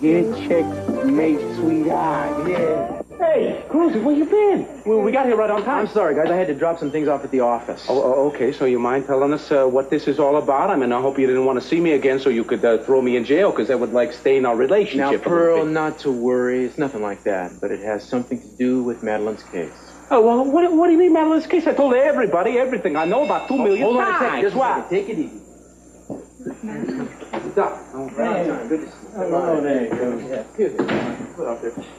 Get checkmate, sweetheart. Yeah. Hey, Cruz, where you been? Well, we got here right on time. I'm sorry, guys. I had to drop some things off at the office. Oh, okay. So you mind telling us what this is all about? I mean, I hope you didn't want to see me again so you could throw me in jail, because that would, like, stain our relationship. Now, Pearl, not to worry. It's nothing like that. But it has something to do with Madeline's case. Oh, well, what do you mean, Madeline's case? I told everybody everything I know about 2 million hold times. Hold on a second. Take it easy. Doc. Good to see you. Oh, there you go.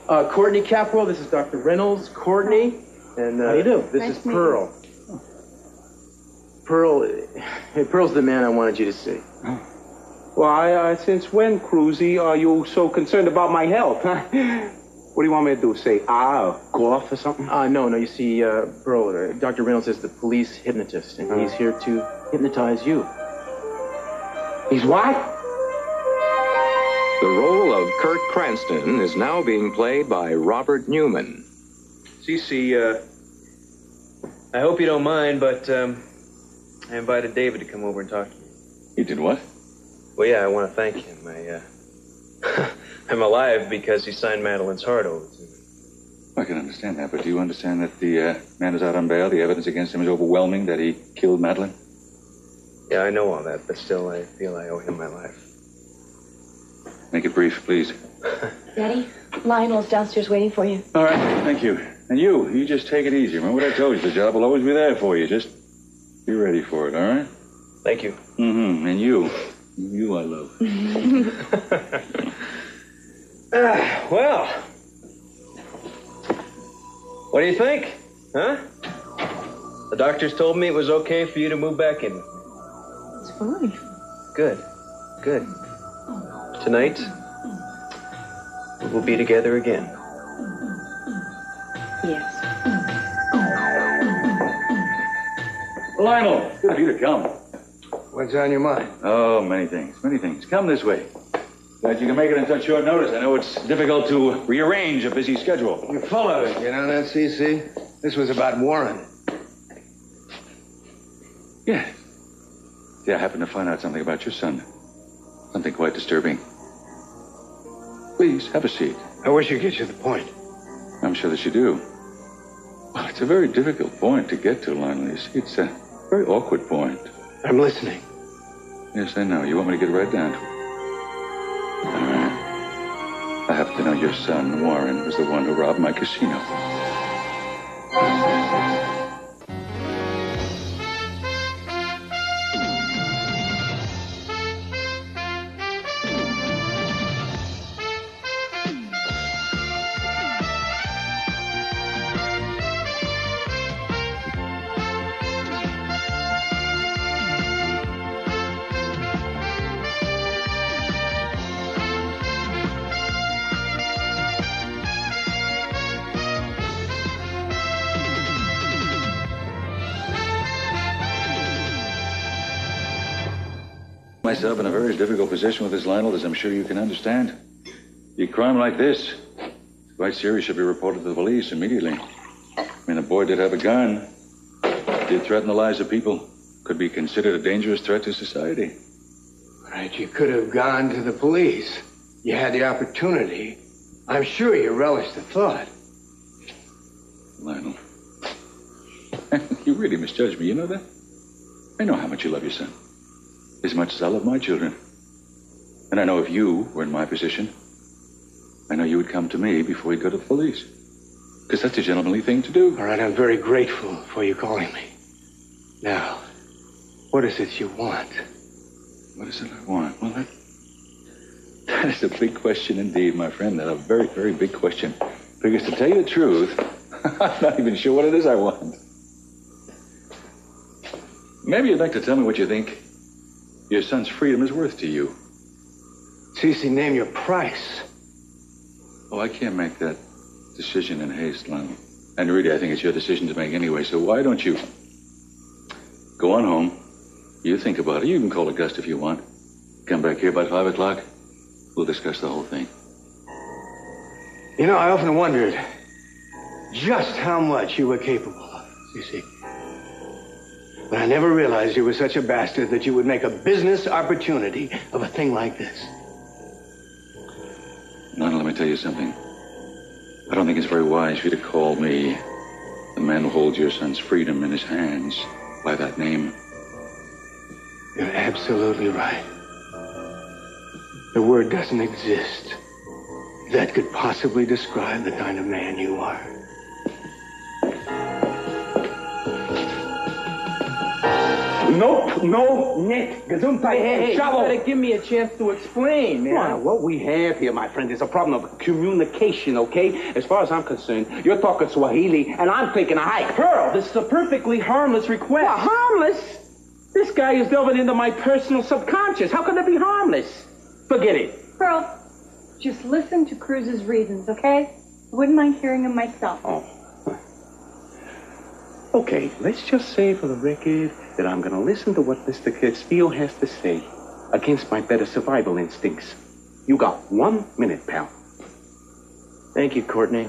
Yeah. Courtney Capwell, this is Dr. Reynolds. Courtney. And, how do you do? This is Pearl. Pearl's the man I wanted you to see. Well, since when, Cruzy, are you so concerned about my health, huh? What do you want me to do? Say, or cough or something? No. You see, Pearl, Dr. Reynolds is the police hypnotist, and he's here to hypnotize you. He's what? The role of Kirk Cranston is now being played by Robert Newman. Cece, I hope you don't mind, but I invited David to come over and talk to me. You did what? Well, yeah, I want to thank him. I'm alive because he signed Madeline's heart over to me. I can understand that, but do you understand that the man is out on bail? The evidence against him is overwhelming, that he killed Madeline? Yeah, I know all that, but still, I feel I owe him my life. Make it brief, please. Daddy, Lionel's downstairs waiting for you. All right, thank you. And you just take it easy. Remember what I told you, the job will always be there for you. Just be ready for it, all right? Thank you. Mm-hmm, and you I love. Well, what do you think, huh? The doctors told me it was okay for you to move back in with me. It's fine. Good. Tonight, we will be together again. Yes. Lionel, good of you to come. What's on your mind? Oh, many things. Come this way. Glad you can make it in such short notice. I know it's difficult to rearrange a busy schedule. You're full of it, you know that, CC? This was about Warren. Yeah. See, I happened to find out something about your son. Something quite disturbing. Please, have a seat. I wish you'd get to the point. I'm sure that you do. Well, it's a very difficult point to get to, Lionel. You see, it's a very awkward point. I'm listening. Yes, I know. You want me to get right down to it? All right. I happen to know your son, Warren, was the one who robbed my casino. Myself in a very difficult position with this, Lionel, as I'm sure you can understand. A crime like this, quite serious, should be reported to the police immediately. I mean, the boy did have a gun, did threaten the lives of people, could be considered a dangerous threat to society. Right, you could have gone to the police. You had the opportunity. I'm sure you relished the thought. Lionel, you really misjudged me, you know that? I know how much you love your son. As much as I love my children. And I know if you were in my position, I know you would come to me before you'd go to the police. Because that's a gentlemanly thing to do. All right, I'm very grateful for you calling me. Now, what is it you want? What is it I want? Well, that is a big question indeed, my friend. That's a very, very big question. Because to tell you the truth, I'm not even sure what it is I want. Maybe you'd like to tell me what you think your son's freedom is worth to you. Cece, name your price. Oh, I can't make that decision in haste, Lionel. And really, I think it's your decision to make anyway, so why don't you go on home, you think about it. You can call it Gus if you want. Come back here about 5 o'clock. We'll discuss the whole thing. You know, I often wondered just how much you were capable of, Cece. But I never realized you were such a bastard that you would make a business opportunity of a thing like this. tell you something? I don't think it's very wise for you to call me the man who holds your son's freedom in his hands by that name. You're absolutely right. The word doesn't exist that could possibly describe the kind of man you are. Nope, no, Nick. Gesundheit. Hey, you Shallow. gotta give me a chance to explain, man. Well, what we have here, my friend, is a problem of communication, okay? As far as I'm concerned, you're talking Swahili, and I'm taking a hike. Pearl, this is a perfectly harmless request. Well, harmless? This guy is delving into my personal subconscious. How can it be harmless? Forget it. Pearl, just listen to Cruz's reasons, okay? I wouldn't mind hearing them myself. Oh. Okay, let's just say for the record that I'm going to listen to what Mr. Castillo has to say against my better survival instincts. You got 1 minute, pal. Thank you, Courtney.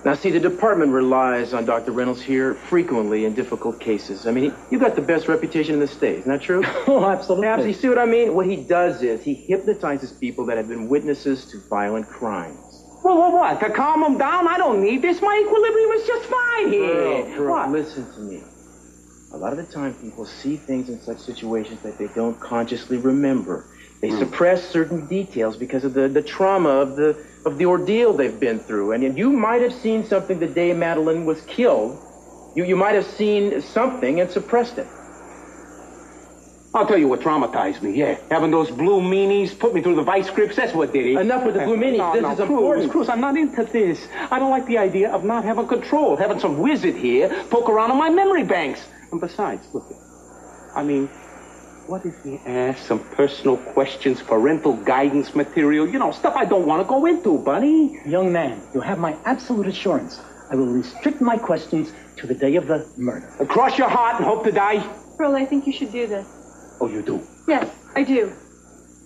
Now, see, the department relies on Dr. Reynolds here frequently in difficult cases. I mean, you got the best reputation in the state, isn't that true? Oh, absolutely. Perhaps you see what I mean? What he does is he hypnotizes people that have been witnesses to violent crimes. Well, what? To calm them down? I don't need this. My equilibrium is just fine here. Pearl, What? listen to me. A lot of the time, people see things in such situations that they don't consciously remember. They suppress certain details because of the trauma of the ordeal they've been through. And you might have seen something the day Madeline was killed. You might have seen something and suppressed it. I'll tell you what traumatized me, yeah. Having those blue meanies put me through the vice grips, that's what did it. Enough with the blue meanies. This is important. Cruz, I'm not into this. I don't like the idea of not having control, having some wizard here poke around in my memory banks. And besides, look, I mean, what if we ask some personal questions, parental guidance material, you know, stuff I don't want to go into, buddy? Young man, you have my absolute assurance. I will restrict my questions to the day of the murder. Cross your heart and hope to die. Pearl, I think you should do this. Oh, you do? Yes, I do.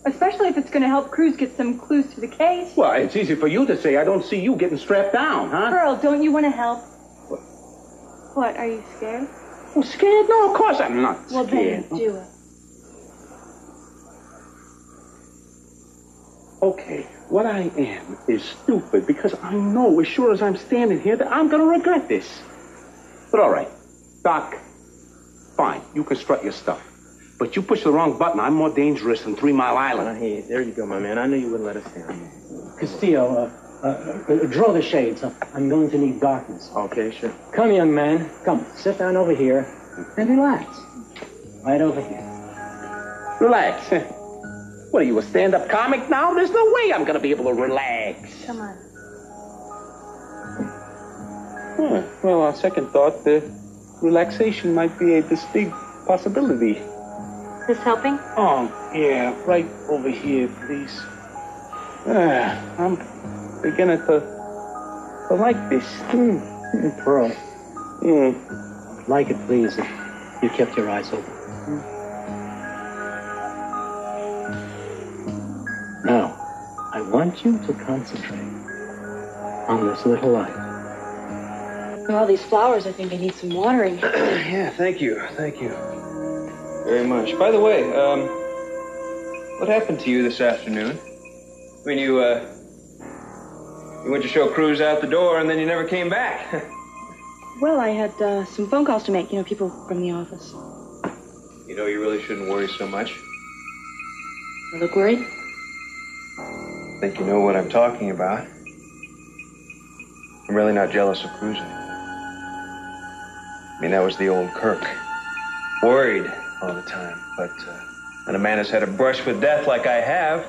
Especially if it's going to help Cruz get some clues to the case. Well, it's easy for you to say. I don't see you getting strapped down, huh? Pearl, don't you want to help? What, are you scared? I'm scared? No, of course I'm not Well, scared. then do it. Okay, what I am is stupid because I know as sure as I'm standing here that I'm going to regret this. But all right, Doc, fine, you can strut your stuff. But you push the wrong button, I'm more dangerous than 3 Mile Island. Hey, there you go, my man. I knew you wouldn't let us down. Castillo, draw the shades. I'm going to need darkness. Okay, sure. Come, young man. Come, sit down over here and relax. Right over here. Relax. What are you, a stand-up comic now? There's no way I'm going to be able to relax. Come on. Well, on second thought, relaxation might be a distinct possibility. This helping? Oh, yeah, right over here, please. I'm beginning to like this. Pearl, I'd like it, please, if you kept your eyes open. Now, I want you to concentrate on this little light. All these flowers, I think they need some watering. Yeah, thank you. Thank you very much. By the way, what happened to you this afternoon? I mean, you went to show Cruz out the door and then you never came back. Well, I had some phone calls to make, people from the office. You know, you really shouldn't worry so much. You look worried? I think you know what I'm talking about. I'm really not jealous of Cruz anymore. I mean, that was the old Kirk. Worried all the time. But when a man has had a brush with death like I have,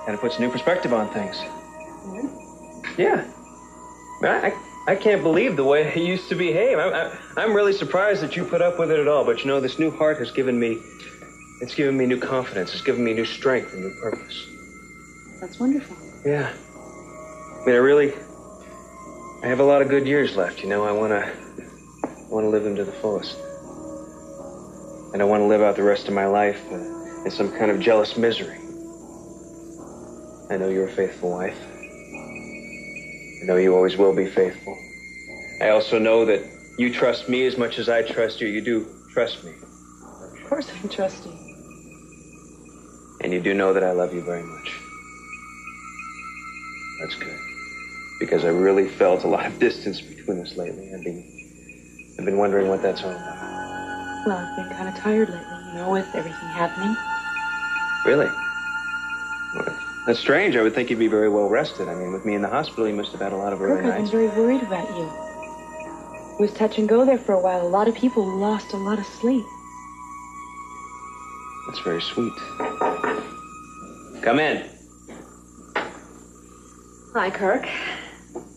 kind of puts a new perspective on things. Mm-hmm. Yeah. I can't believe the way he used to behave. I'm really surprised that you put up with it at all. But this new heart has given me, it's given me new confidence. It's given me new strength and new purpose. That's wonderful. Yeah. I mean, I have a lot of good years left, I want to live them to the fullest. And I want to live out the rest of my life in some kind of jealous misery. I know you're a faithful wife. I know you always will be faithful. I also know that you trust me as much as I trust you. You do trust me. Of course I trust you. And you do know that I love you very much. That's good. Because I really felt a lot of distance between us lately. I've been wondering what that's all about. Well, I've been kind of tired lately, with everything happening. Really? Well, that's strange. I would think you'd be very well rested. I mean, with me in the hospital, you must have had a lot of early Kirk, I've nights. been very worried about you. It was touch and go there for a while. A lot of people lost a lot of sleep. That's very sweet. Come in. Hi, Kirk.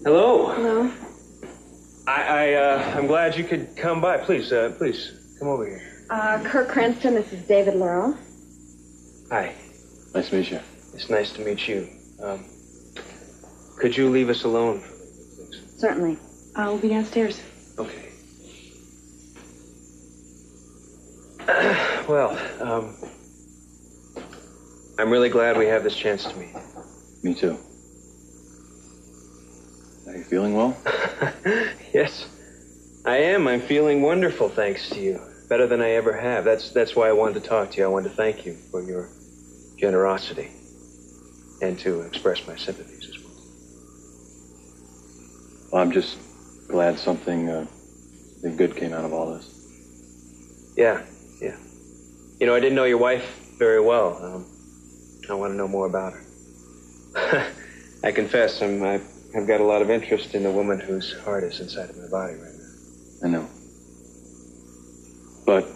Hello. Hello. I'm glad you could come by. Please, come over here. Kirk Cranston, this is David Laurel. Hi. Nice to meet you. It's nice to meet you. Could you leave us alone? Certainly. I'll be downstairs. Okay. Well, I'm really glad we have this chance to meet. Me too. Are you feeling well? Yes, I am. I'm feeling wonderful, thanks to you. Better than I ever have. That's why I wanted to talk to you. I wanted to thank you for your generosity and to express my sympathies as well. Well, I'm just glad something good came out of all this. Yeah. I didn't know your wife very well. I want to know more about her. I confess, I've got a lot of interest in the woman whose heart is inside of my body right now. I know. But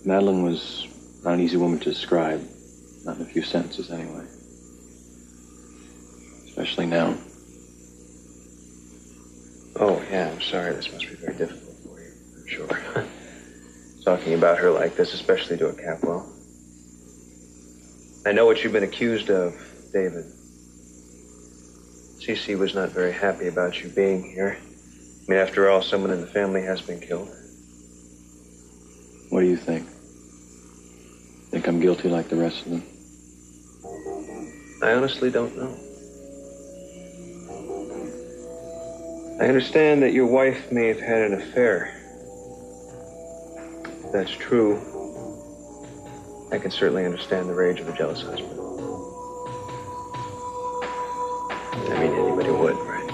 Madeline was not an easy woman to describe. Not in a few sentences, anyway. Especially now. Oh, yeah, I'm sorry. This must be very difficult for you, I'm sure. Talking about her like this, especially to a Capwell. I know what you've been accused of, David. Cece was not very happy about you being here. I mean, after all, someone in the family has been killed. What do you think? Think I'm guilty like the rest of them? I honestly don't know. I understand that your wife may have had an affair. If that's true, I can certainly understand the rage of a jealous husband. I mean, anybody would, right?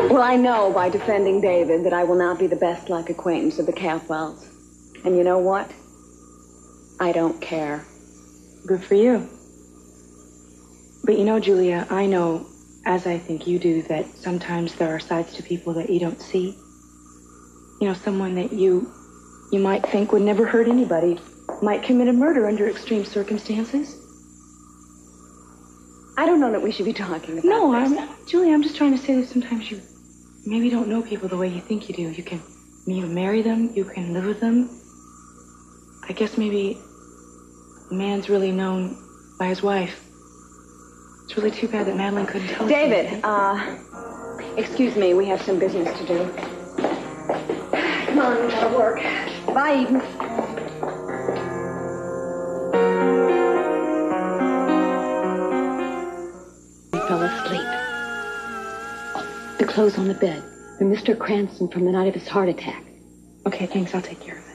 Well, I know by defending David that I will not be the best luck acquaintance of the Capwells. And you know what? I don't care. Good for you. But Julia, I know, as I think you do, that sometimes there are sides to people that you don't see. Someone that you might think would never hurt anybody might commit a murder under extreme circumstances. I don't know that we should be talking about No, Julia, I'm just trying to say that sometimes you maybe don't know people the way you think you do. You can marry them, you can live with them. I guess maybe a man's really known by his wife. It's really too bad that Madeline couldn't tell us. David, excuse me, we have some business to do. Come on, we gotta work. Bye, Eden. He fell asleep. The clothes on the bed. They're Mr. Cranston from the night of his heart attack. Okay, thanks. I'll take care of it.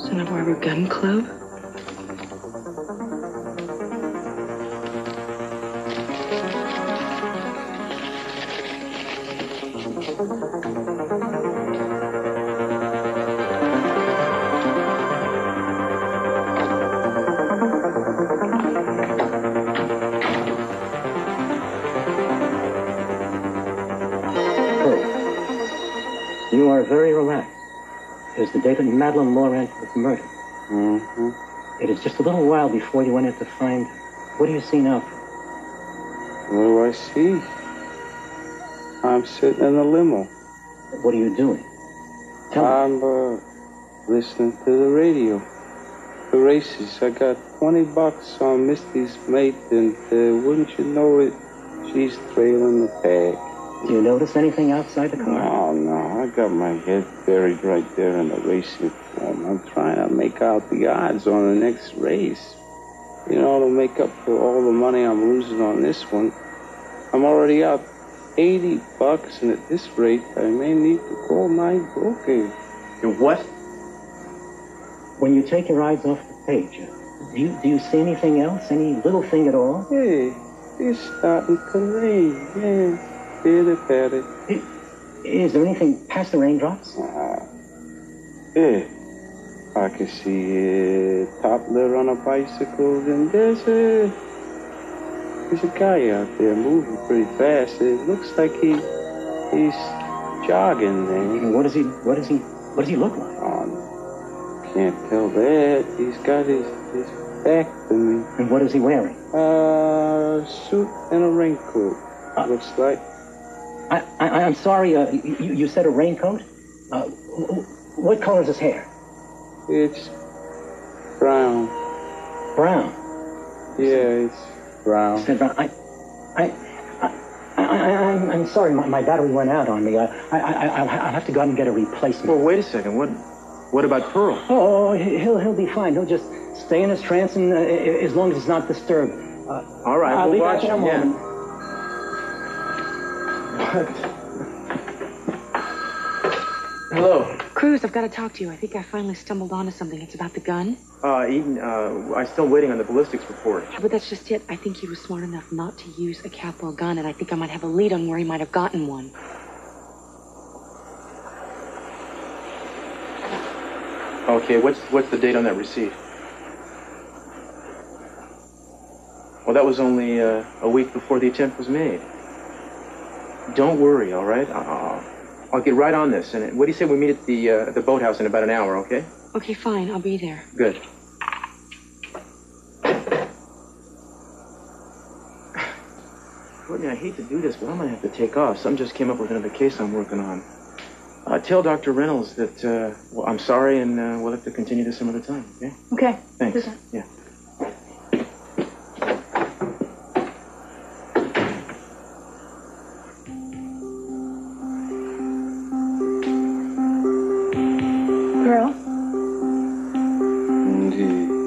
Santa Barbara Gun Club? You are very relaxed. It is the day that Madeline Laurent was murdered. Mm-hmm. It is just a little while before you went in to find... What do you see now? What do I see? I'm sitting in a limo. What are you doing? Tell me. I'm listening to the radio. The races. I got $20 on Misty's mate, and wouldn't you know it, she's trailing the pack. Do you notice anything outside the car? No. I got my head buried right there in the racing form. I'm trying to make out the odds on the next race. You know, to make up for all the money I'm losing on this one. I'm already out $80, and at this rate, I may need to call my broker. Your what? When you take your eyes off the page, do you see anything else? Any little thing at all? Hey, it's starting to rain. Yeah, pitter-patter. Is there anything past the raindrops? Yeah. I can see a toddler on a bicycle, and there's a guy out there moving pretty fast. It looks like he's jogging there. What does he look like? Oh, can't tell that. He's got his back to me. And what is he wearing? Suit and a raincoat. Looks like. I'm sorry. You said a raincoat. What color is his hair? It's brown. Brown? Yeah, it's brown. I'm sorry, my battery went out on me. I'll have to go out and get a replacement. Well, wait a second. What about Pearl? Oh, he'll be fine. He'll just stay in his trance, and as long as it's not disturbed. All right, I'll we'll be watch back in a him. moment. Hello. Cruz, I've got to talk to you. I think I finally stumbled onto something. It's about the gun. Eden, I'm still waiting on the ballistics report. But that's just it. I think he was smart enough not to use a capital gun, and I think I might have a lead on where he might have gotten one. Okay, what's the date on that receipt? Well, that was only a week before the attempt was made. Don't worry, all right? I'll get right on this. And what do you say we meet at the boathouse in about an hour, okay? Okay, fine. I'll be there. Good. Courtney, I hate to do this, but I'm going to have to take off. Something just came up with another case I'm working on. Tell Dr. Reynolds that, well, I'm sorry, and we'll have to continue this some other time, okay? Okay. Thanks. Yeah. Pearl?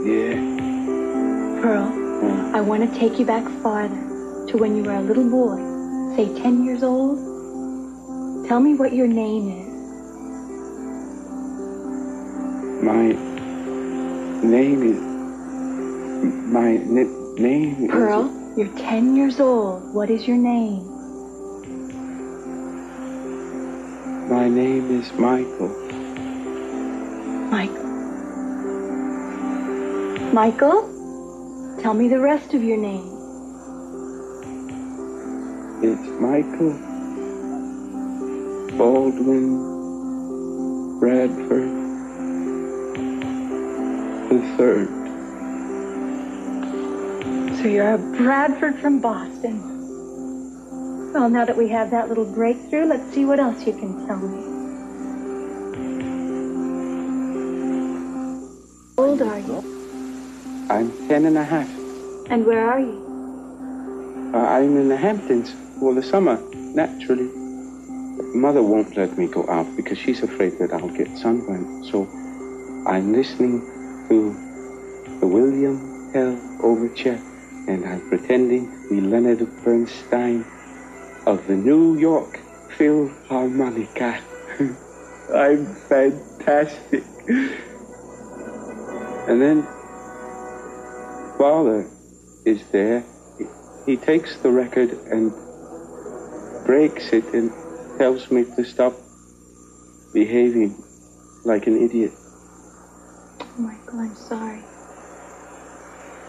Yeah. Pearl, I want to take you back farther to when you were a little boy, say 10 years old. Tell me what your name is. My name is... Pearl, you're 10 years old. What is your name? My name is Michael. Michael. Michael? Tell me the rest of your name. It's Michael Baldwin Bradford III. So you're a Bradford from Boston. Well, now that we have that little breakthrough, let's see what else you can tell me. How old are you? I'm 10 and a half. And where are you? I'm in the Hamptons for the summer, naturally. Mother won't let me go out because she's afraid that I'll get sunburned. So I'm listening to the William Tell Overture, and I'm pretending to be Leonard Bernstein of the New York Philharmonica. I'm fantastic. And then Father is there. He takes the record and breaks it and tells me to stop behaving like an idiot. Michael, I'm sorry.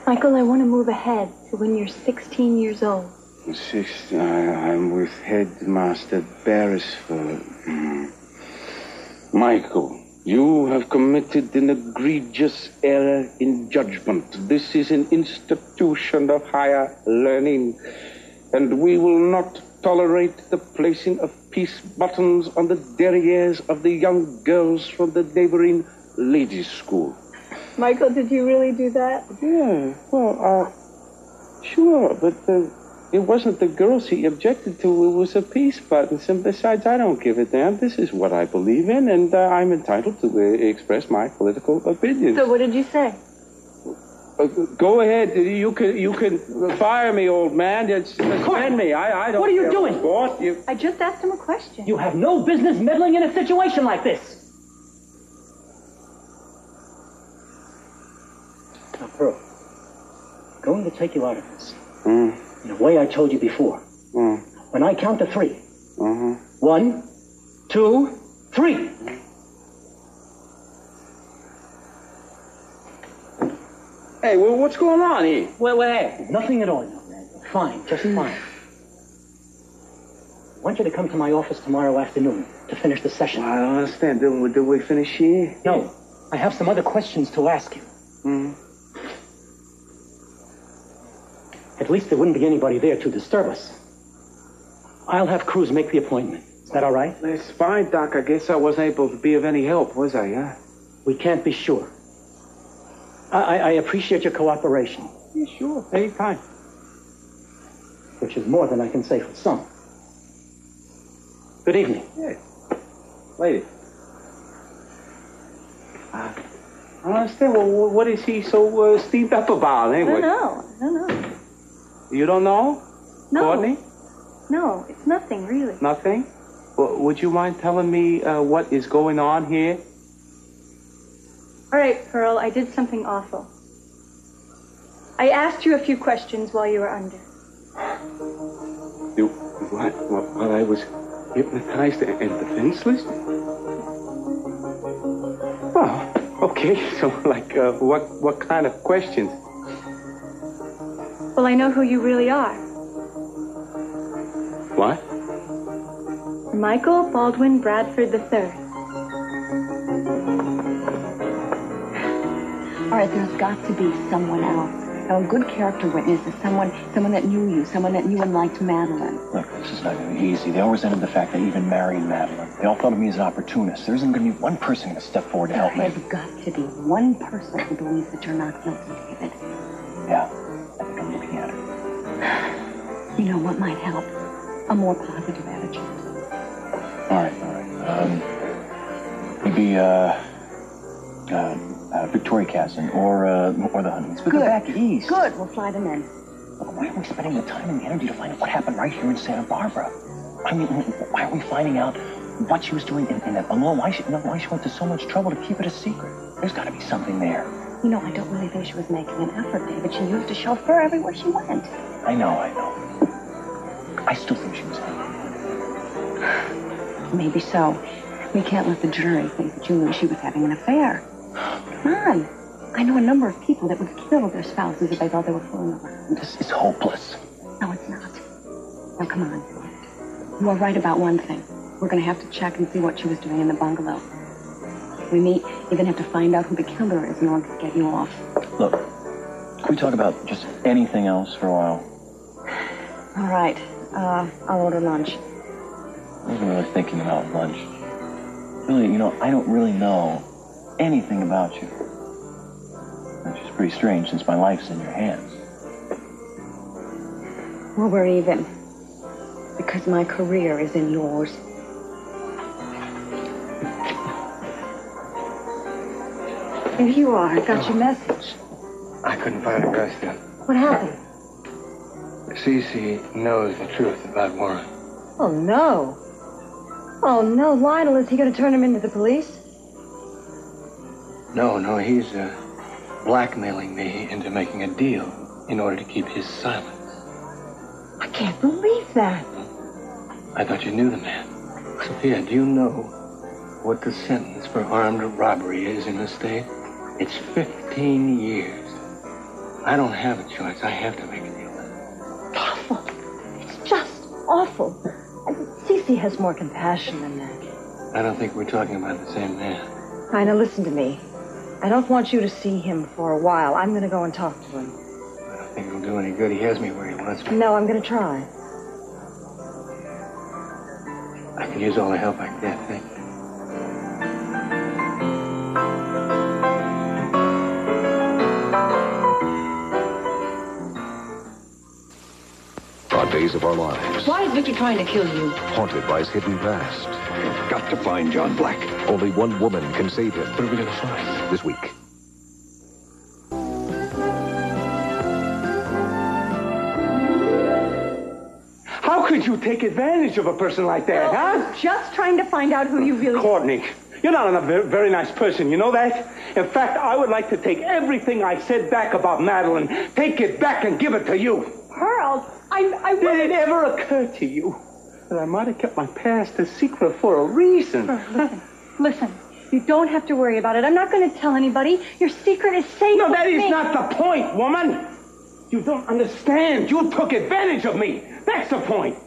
Michael, I want to move ahead to when you're 16 years old. I'm with Headmaster Beresford. Michael, you have committed an egregious error in judgment. This is an institution of higher learning, and we will not tolerate the placing of peace buttons on the derrieres of the young girls from the neighboring ladies' school. Michael, did you really do that? Yeah, well, sure, but it wasn't the girls he objected to. It was a peace button. And besides, I don't give a damn. This is what I believe in, and I'm entitled to express my political opinions. So what did you say? Go ahead. You can fire me, old man. Suspend me. I don't. What are you doing? Sport. I just asked him a question. You have no business meddling in a situation like this. Now, Pearl, I'm going to take you out of this. In a way I told you before. When I count to 3. 1, 2, 3. Hey, well, what's going on here? Well, nothing at all, young man. Fine, just fine. I want you to come to my office tomorrow afternoon to finish the session. I don't understand. Did we finish here? No, I have some other questions to ask you. At least there wouldn't be anybody there to disturb us. I'll have Cruz make the appointment. Is that all right? That's fine, Doc. I guess I wasn't able to be of any help, was I, huh? We can't be sure. I appreciate your cooperation. Yeah, sure. Anytime. Which is more than I can say for some. Good evening. Yeah. Lady. I don't understand. Well, what is he so steamed up about, anyway? I don't know. You don't know? No. Courtney? No, it's nothing, really. Nothing? Well, would you mind telling me what is going on here? All right, Pearl, I did something awful. I asked you a few questions while you were under. You what? While I was hypnotized and defenseless? Oh, okay. So, like, what kind of questions? Well, I know who you really are. What? Michael Baldwin Bradford III. All right, there's got to be someone else. Now, a good character witness is someone that knew you, someone that knew and liked Madeline. Look, this is not going to be easy. They all resented the fact that I even married Madeline. They all thought of me as an opportunist. There isn't going to be one person going to step forward to help me. There's got to be one person who believes that you're not guilty, David. Yeah, I think I'm looking at it. You know what might help? A more positive attitude. All right. Maybe, Victoria Casson or the Honeys. But Good. they're back east. Good. We'll fly them in. Look, why aren't we spending the time and the energy to find out what happened right here in Santa Barbara? I mean, why aren't we finding out what she was doing in that bungalow? Why she went to so much trouble to keep it a secret? There's got to be something there. You know, I don't really think she was making an effort, David. She used a chauffeur everywhere she went. I know. I still think she was hanging. Maybe so. We can't let the jury think that you knew she was having an affair. Come on. I know a number of people that would kill their spouses if they thought they were fooling around. This is hopeless. No, it's not. Now, come on. You are right about one thing. We're going to have to check and see what she was doing in the bungalow. We may even have to find out who the killer is in order to get you off. Look, can we talk about just anything else for a while? All right. I'll order lunch. I wasn't really thinking about lunch. Really, I don't really know anything about you. Which is pretty strange since my life's in your hands. Well, we're even. Because my career is in yours. Here you are. I got your message. I couldn't find it, Rusty. What happened? Cece knows the truth about Warren. Oh, no. Oh, no, Lionel, is he going to turn him into the police? No, he's blackmailing me into making a deal in order to keep his silence. I can't believe that. I thought you knew the man. Sophia, do you know what the sentence for armed robbery is in the state? It's 15 years. I don't have a choice. I have to make a deal with him. Awful. It's just awful. Cece has more compassion than that. I don't think we're talking about the same man. Now listen to me. I don't want you to see him for a while. I'm going to go and talk to him. I don't think it'll do any good. He has me where he wants me. No, I'm going to try. I can use all the help I can get, thank you. phase of our lives. Why is Victor trying to kill you? Haunted by his hidden past. We've got to find John Black. Only one woman can save him. What are we going to find? This week. How could you take advantage of a person like that, huh? I was just trying to find out who you really... Courtney, you're not a very nice person, you know that? In fact, I would like to take everything I said back about Madeline, take it back and give it to you. Pearl, I Did it ever occur to you that I might have kept my past a secret for a reason? Pearl, listen. You don't have to worry about it. I'm not going to tell anybody. Your secret is safe. No, that is me. not the point, woman. You don't understand. You took advantage of me. That's the point.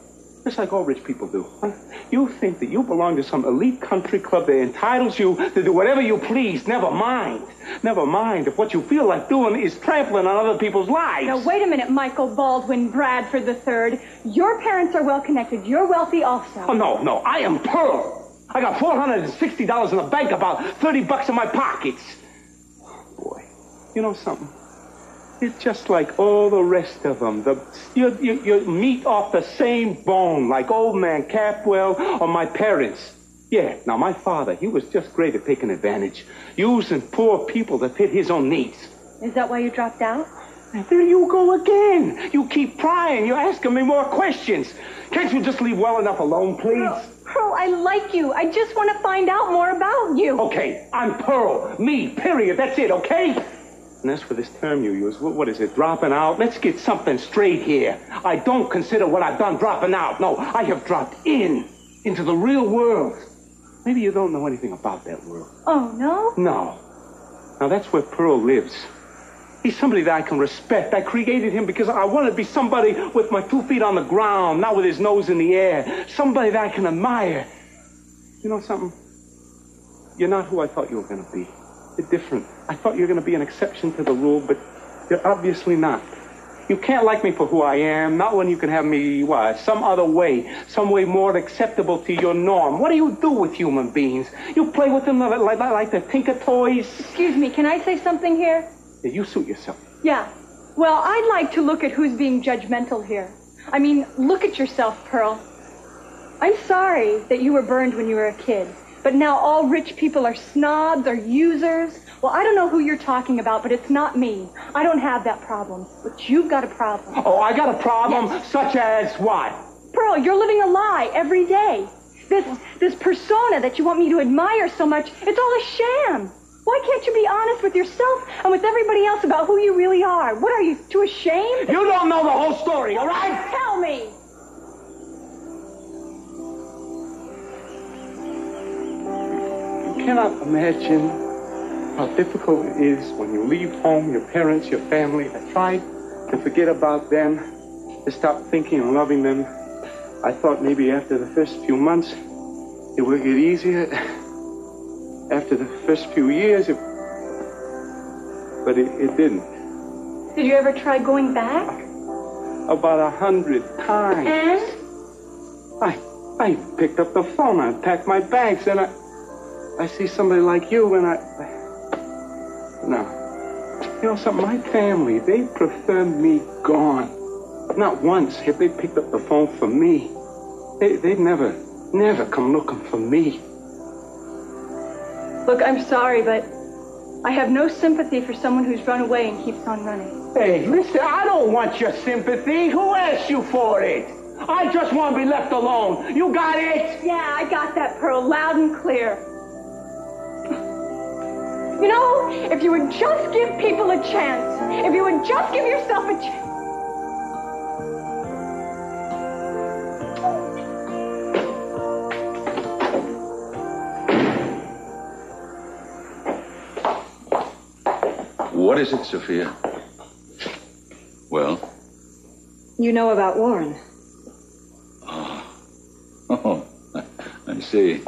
Just like all rich people do. Huh? You think that you belong to some elite country club that entitles you to do whatever you please. Never mind. Never mind if what you feel like doing is trampling on other people's lives. Now, wait a minute, Michael Baldwin Bradford III. Your parents are well-connected. You're wealthy also. Oh, no. I am Pearl. I got $460 in the bank, about $30 in my pockets. Boy, you know something? You're just like all the rest of them. You're meat off the same bone, like old man Capwell or my parents. Yeah, now my father, he was just great at taking advantage, using poor people to fit his own needs. Is that why you dropped out? There you go again. You keep prying. You're asking me more questions. Can't you just leave well enough alone, please? Pearl, I like you. I just want to find out more about you. Okay, I'm Pearl. Me, period. That's it, okay? And as for this term you use, what is it, dropping out? Let's get something straight here. I don't consider what I've done dropping out. No, I have dropped into the real world. Maybe you don't know anything about that world. Oh, no? No. Now, that's where Pearl lives. He's somebody that I can respect. I created him because I want to be somebody with my 2 feet on the ground, not with his nose in the air. Somebody that I can admire. You know something? You're not who I thought you were going to be. You're different. I thought you were going to be an exception to the rule, but you're obviously not. You can't like me for who I am, not when you can have me, some other way, some way more acceptable to your norm. What do you do with human beings? You play with them like the Tinker Toys? Excuse me, can I say something here? Yeah, you suit yourself. Yeah. Well, I'd like to look at who's being judgmental here. I mean, look at yourself, Pearl. I'm sorry that you were burned when you were a kid, but now all rich people are snobs or users. Well, I don't know who you're talking about, but it's not me. I don't have that problem, but you've got a problem. Oh, I got a problem? Yes. Such as what? Pearl, you're living a lie every day. This persona that you want me to admire so much, it's all a sham. Why can't you be honest with yourself and with everybody else about who you really are? What are you, too ashamed? You don't know the whole story, all right? Tell me. You cannot imagine how difficult it is when you leave home, your parents, your family. I tried to forget about them, to stop thinking and loving them. I thought maybe after the first few months, it would get easier. After the first few years, but it didn't. Did you ever try going back? About 100 times. And? I picked up the phone, I packed my bags, and I see somebody like you, and no. You know something, my family, they prefer me gone. Not once have they picked up the phone for me. They'd never come looking for me. Look, I'm sorry, but I have no sympathy for someone who's run away and keeps on running. Hey, listen, I don't want your sympathy. Who asked you for it? I just want to be left alone. You got it? Yeah, I got that, Pearl, loud and clear. You know, if you would just give people a chance, if you would just give yourself a chance. What is it, Sophia? Well? You know about Warren. Oh, I see.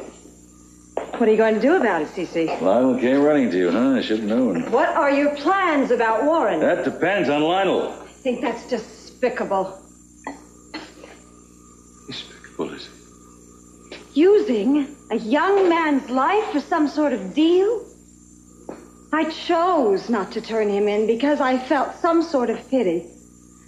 What are you going to do about it, Cece? Lionel came running to you, huh? I should have known. What are your plans about Warren? That depends on Lionel. I think that's despicable. Despicable, is it? Using a young man's life for some sort of deal? I chose not to turn him in because I felt some sort of pity.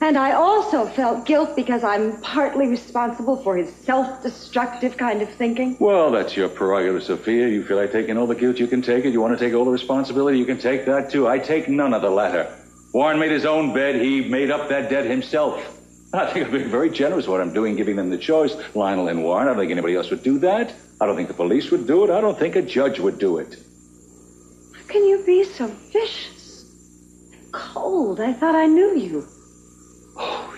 And I also felt guilt because I'm partly responsible for his self-destructive kind of thinking. Well, that's your prerogative, Sophia. You feel like taking all the guilt, you can take it. You want to take all the responsibility, you can take that too. I take none of the latter. Warren made his own bed. He made up that debt himself. I think I'm being very generous with what I'm doing, giving them the choice, Lionel and Warren. I don't think anybody else would do that. I don't think the police would do it. I don't think a judge would do it. How can you be so vicious? Cold. I thought I knew you. Oh,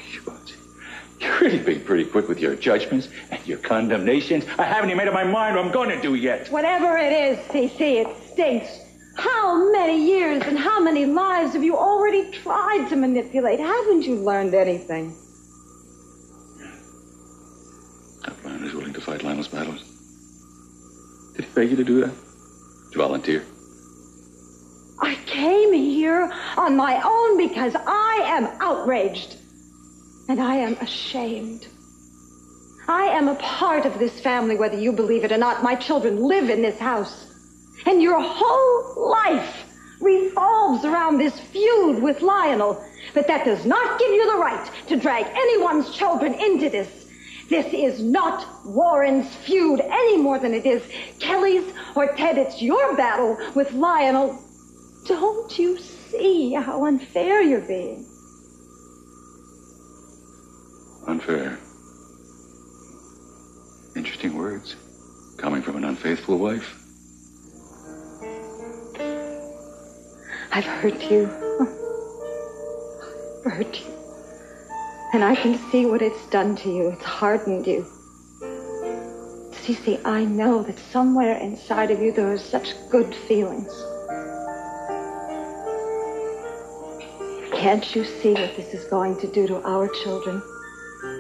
you're really being pretty quick with your judgments and your condemnations. I haven't even made up my mind what I'm going to do yet. Whatever it is, CC, it stinks. How many years and how many lives have you already tried to manipulate? Haven't you learned anything? That man is willing to fight Lionel's battles. Did he beg you to do that? Did you volunteer? I came here on my own because I am outraged. And I am ashamed. I am a part of this family, whether you believe it or not. My children live in this house. And your whole life revolves around this feud with Lionel. But that does not give you the right to drag anyone's children into this. This is not Warren's feud any more than it is Kelly's or Ted. It's your battle with Lionel. Don't you see how unfair you're being? Unfair. Interesting words. Coming from an unfaithful wife. I've hurt you. I've hurt you. And I can see what it's done to you. It's hardened you. Cece, I know that somewhere inside of you there are such good feelings. Can't you see what this is going to do to our children?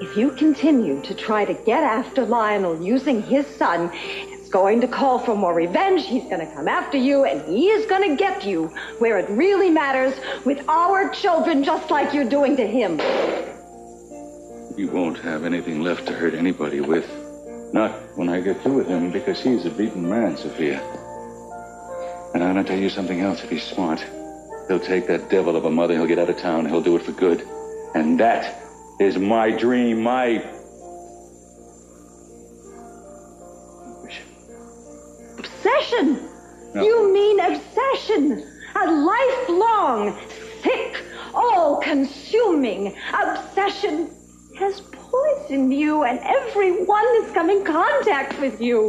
If you continue to try to get after Lionel using his son, it's going to call for more revenge. He's going to come after you, and he is going to get you where it really matters with our children, just like you're doing to him. You won't have anything left to hurt anybody with. Not when I get through with him, because he's a beaten man, Sophia. And I'm going to tell you something else. If he's smart, he'll take that devil of a mother, he'll get out of town, he'll do it for good. And that is my dream, my obsession. No. You mean obsession. A lifelong, sick, all-consuming obsession has poisoned you and everyone that's come in contact with you.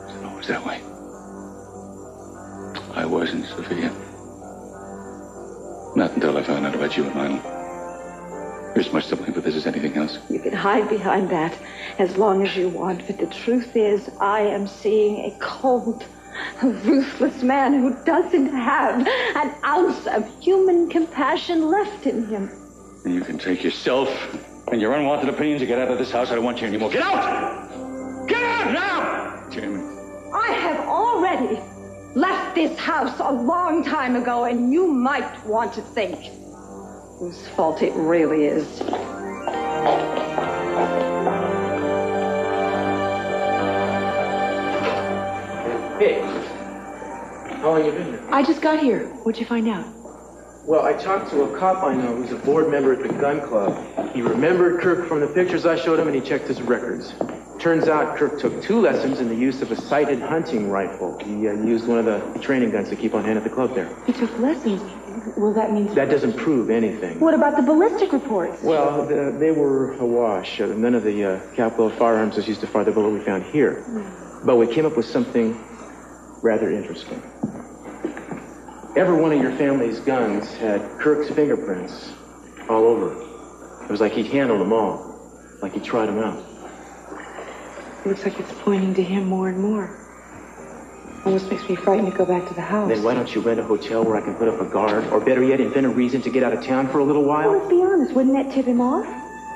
It's always that way. I wasn't, Sophia. Not until I found out about you and Lionel. You're as much to blame for this as anything else. You can hide behind that as long as you want, but the truth is, I am seeing a cold, ruthless man who doesn't have an ounce of human compassion left in him. And you can take yourself and your unwanted opinions and get out of this house. I don't want you anymore. Get out! Get out now! Jamie. I have already left this house a long time ago, and you might want to think whose fault it really is. Hey, how long you been here? I just got here. What'd you find out? Well, I talked to a cop I know who's a board member at the gun club. He remembered Kirk from the pictures I showed him, and he checked his records. Turns out Kirk took 2 lessons in the use of a sighted hunting rifle. He used one of the training guns to keep on hand at the club there. He took lessons. Well, that means... That doesn't prove anything. What about the ballistic reports? Well, they were awash. None of the Capwell firearms was used to fire the bullet we found here. But we came up with something rather interesting. Every one of your family's guns had Kirk's fingerprints all over it. It was like he'd handled them all, like he tried them out. Looks like it's pointing to him more and more. Almost makes me frightened to go back to the house. Then why don't you rent a hotel where I can put up a guard? Or better yet, invent a reason to get out of town for a little while? Well, let's be honest. Wouldn't that tip him off?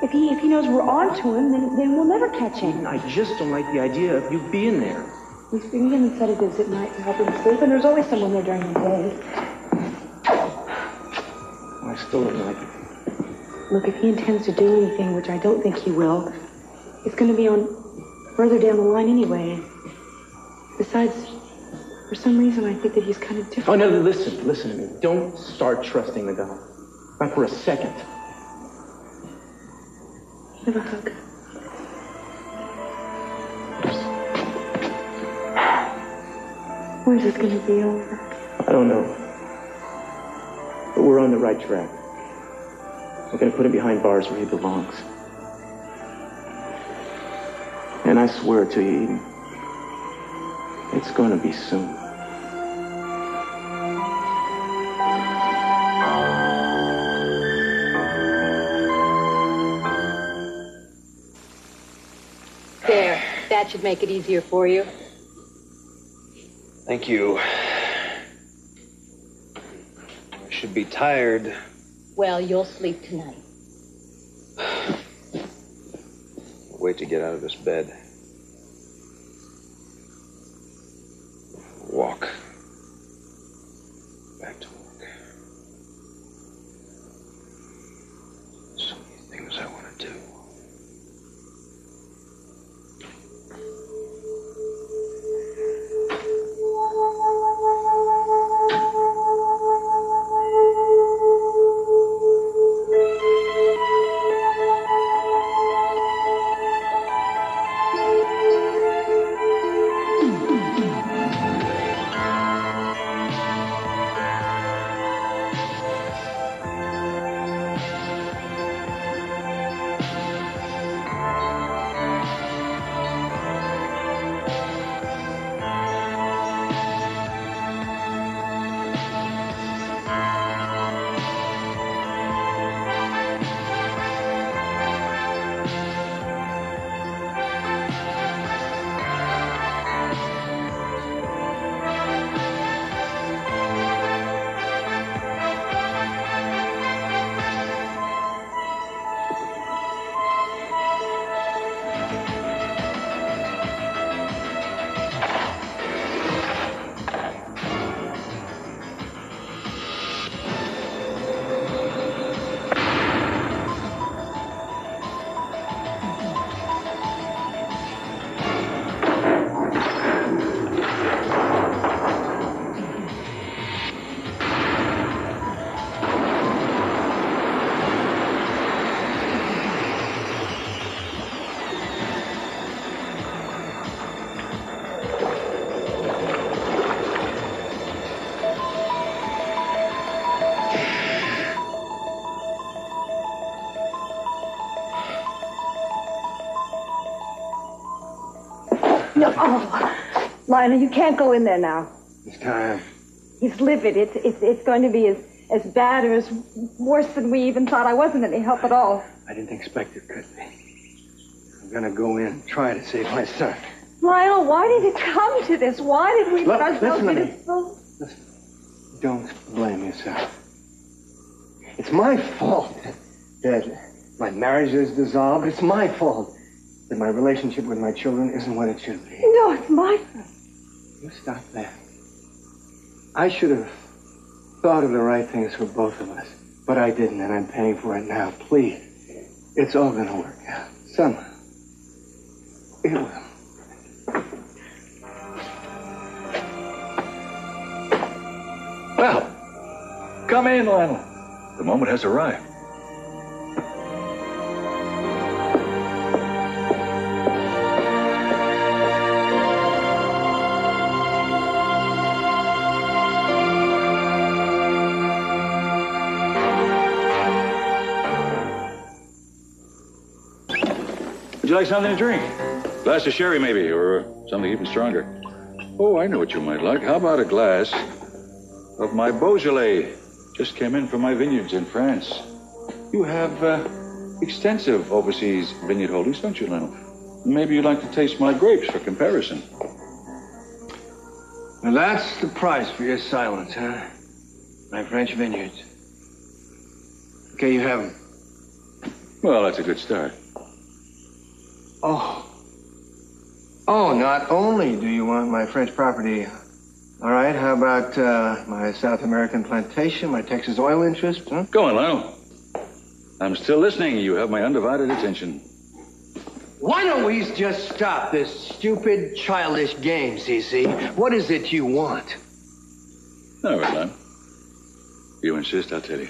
If he knows we're on to him, then we'll never catch him. I just don't like the idea of you being there. We bring him in sedatives at night to help him sleep, and there's always someone there during the day. I still don't like it. Look, if he intends to do anything, which I don't think he will, it's going to be on further down the line anyway. Besides, For some reason, I think that he's kind of different. Oh, no, listen to me. Don't start trusting the guy. Not for a second. Have a hug. When's this going to be over? I don't know. But we're on the right track. We're going to put him behind bars where he belongs. And I swear to you, Eden, it's going to be soon. There. That should make it easier for you. Thank you. I should be tired. Well, you'll sleep tonight. Wait to get out of this bed. Walk. Back to work. So many things I want to do. No, oh, Lionel, you can't go in there now. It's time. He's livid. It's going to be as bad or as worse than we even thought. I wasn't any help at all. I didn't expect it could be. I'm gonna go in and try to save my son. Lionel, why did it come to this? Why did we Look, let ourselves listen to get me. so... Listen, don't blame yourself. It's my fault that my marriage is dissolved. It's my fault that my relationship with my children isn't what it should be. No, it's my fault. You stop that. I should have thought of the right things for both of us, but I didn't, and I'm paying for it now. Please, it's all gonna work out. Somehow. It will. Well, come in, Lionel. The moment has arrived. Would you like something to drink? Glass of sherry, maybe, or something even stronger. Oh, I know what you might like. How about a glass of my Beaujolais? Just came in from my vineyards in France. You have extensive overseas vineyard holdings, don't you, Lionel? Maybe you'd like to taste my grapes for comparison. Now that's the price for your silence, huh? My French vineyards. Okay, you have them. Well, that's a good start. Oh, not only do you want my French property, all right, how about my South American plantation, my Texas oil interest, huh? Go on, Lionel. I'm still listening. You have my undivided attention. Why don't we just stop this stupid, childish game, Cece? What is it you want? All right, Lon. You insist, I'll tell you.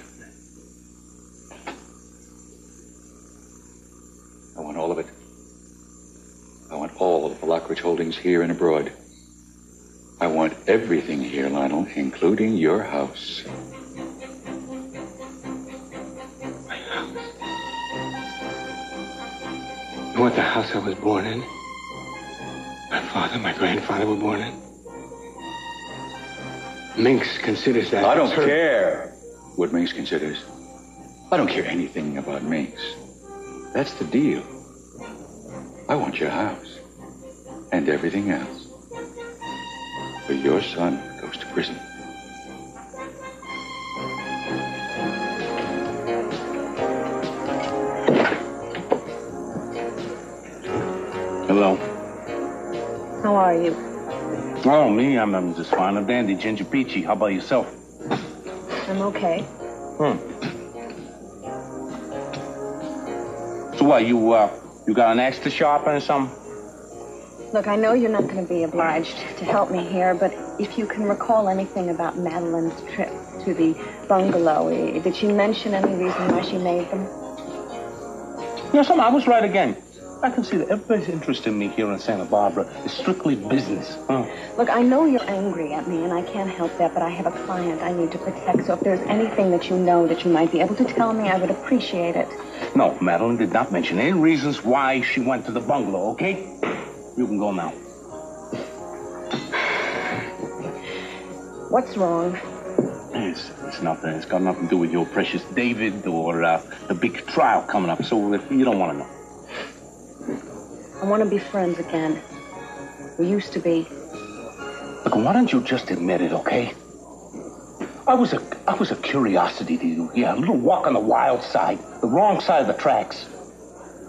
I want all of it. I want all of the Lockridge holdings here and abroad. I want everything here, Lionel, including your house. My house? You want the house I was born in? My father, my grandfather were born in? Minx considers that... I don't care what Minx considers. I don't care anything about Minx. That's the deal. I want your house and everything else. But your son goes to prison. Hello. How are you? Oh, me? I'm just fine and dandy, ginger peachy. How about yourself? I'm okay. So what, you got an axe to sharpen or something? Look, I know you're not going to be obliged to help me here, but if you can recall anything about Madeline's trip to the bungalow, did she mention any reason why she made them? You know something, I was right again. I can see that everybody's interest in me here in Santa Barbara is strictly business. Look, I know you're angry at me, and I can't help that, but I have a client I need to protect, so if there's anything that you know that you might be able to tell me, I would appreciate it. No, Madeline did not mention any reasons why she went to the bungalow, okay? You can go now. What's wrong? It's nothing. It's got nothing to do with your precious David or the big trial coming up, so you don't want to know. I want to be friends again. We used to be. Look, why don't you just admit it, okay? I was a curiosity to you. Yeah, a little walk on the wild side, the wrong side of the tracks.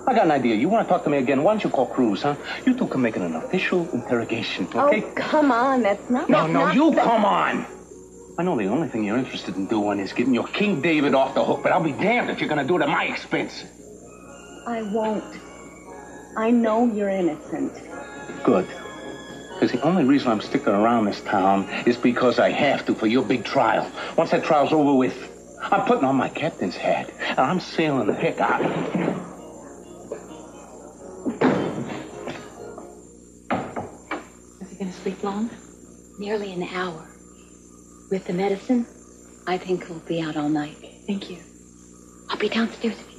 I got an idea. You want to talk to me again? Why don't you call Cruz, huh? You two can make it an official interrogation, okay? Oh, come on. That's not... No, you come on. I know the only thing you're interested in doing is getting your King David off the hook, but I'll be damned if you're going to do it at my expense. I won't. I know you're innocent. Good. Because the only reason I'm sticking around this town is because I have to for your big trial. Once that trial's over with, I'm putting on my captain's hat, and I'm sailing the heck out of here. Is he going to sleep long? Nearly an hour. With the medicine, I think he'll be out all night. Thank you. I'll be downstairs if you